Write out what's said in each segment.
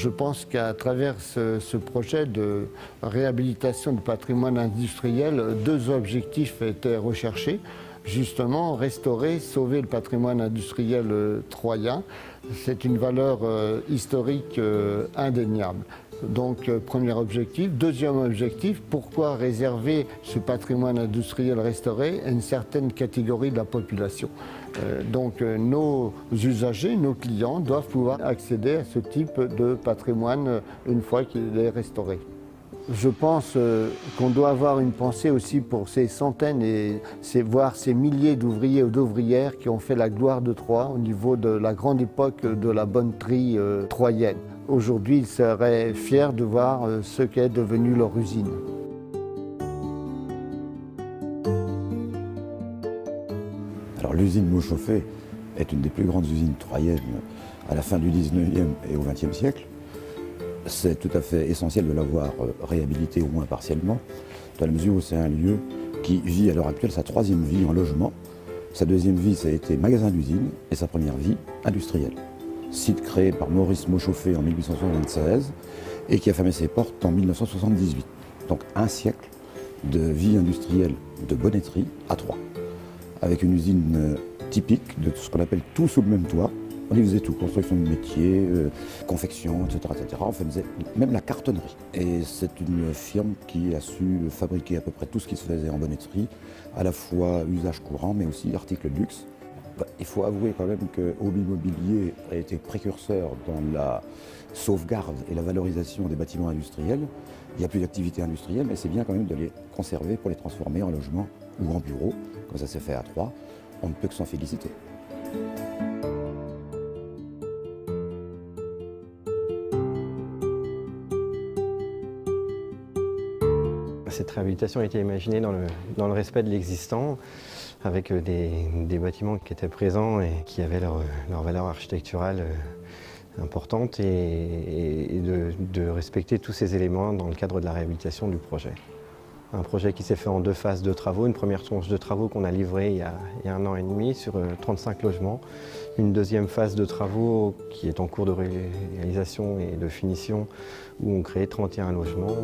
Je pense qu'à travers ce projet de réhabilitation du patrimoine industriel, deux objectifs étaient recherchés. Justement, restaurer, sauver le patrimoine industriel troyen, c'est une valeur historique indéniable. Donc, premier objectif. Deuxième objectif, pourquoi réserver ce patrimoine industriel restauré à une certaine catégorie de la population? Donc, nos usagers, nos clients doivent pouvoir accéder à ce type de patrimoine une fois qu'il est restauré. Je pense qu'on doit avoir une pensée aussi pour ces centaines et voire ces milliers d'ouvriers ou d'ouvrières qui ont fait la gloire de Troyes au niveau de la grande époque de la bonneterie troyenne. Aujourd'hui, ils seraient fiers de voir ce qu'est devenu leur usine. Alors l'usine Mauchauffé est une des plus grandes usines troyennes à la fin du 19e et au 20e siècle. C'est tout à fait essentiel de l'avoir réhabilité au moins partiellement, dans la mesure où c'est un lieu qui vit à l'heure actuelle sa troisième vie en logement. Sa deuxième vie, ça a été magasin d'usine et sa première vie industrielle. Site créé par Maurice Mauchauffé en 1876 et qui a fermé ses portes en 1978. Donc un siècle de vie industrielle de bonneterie à Troyes, avec une usine typique de ce qu'on appelle tout sous le même toit. On y faisait tout, construction de métiers, confection, etc., etc. On faisait même la cartonnerie. Et c'est une firme qui a su fabriquer à peu près tout ce qui se faisait en bonneterie, à la fois usage courant, mais aussi articles de luxe. Il faut avouer quand même que Hobby Mobilier a été précurseur dans la sauvegarde et la valorisation des bâtiments industriels. Il n'y a plus d'activité industrielle, mais c'est bien quand même de les conserver pour les transformer en logements ou en bureaux, comme ça s'est fait à Troyes. On ne peut que s'en féliciter. Cette réhabilitation a été imaginée dans le respect de l'existant, avec des bâtiments qui étaient présents et qui avaient leur valeur architecturale importante et de respecter tous ces éléments dans le cadre de la réhabilitation du projet. Un projet qui s'est fait en deux phases de travaux, une première tranche de travaux qu'on a livrée il y a 1 an et demi sur 35 logements, une deuxième phase de travaux qui est en cours de réalisation et de finition où on crée 31 logements.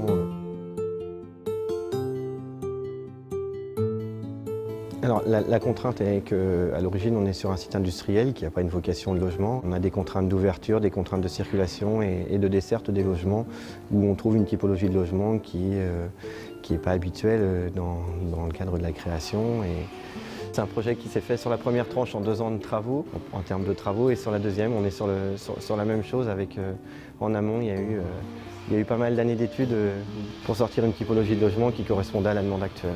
Alors, la contrainte est qu'à l'origine, on est sur un site industriel qui n'a pas une vocation de logement. On a des contraintes d'ouverture, des contraintes de circulation et de desserte des logements où on trouve une typologie de logement qui n'est pas habituelle dans le cadre de la création. C'est un projet qui s'est fait sur la première tranche en 2 ans de travaux, en termes de travaux, et sur la deuxième, on est sur la même chose avec, en amont, il y a eu pas mal d'années d'études pour sortir une typologie de logement qui correspondait à la demande actuelle.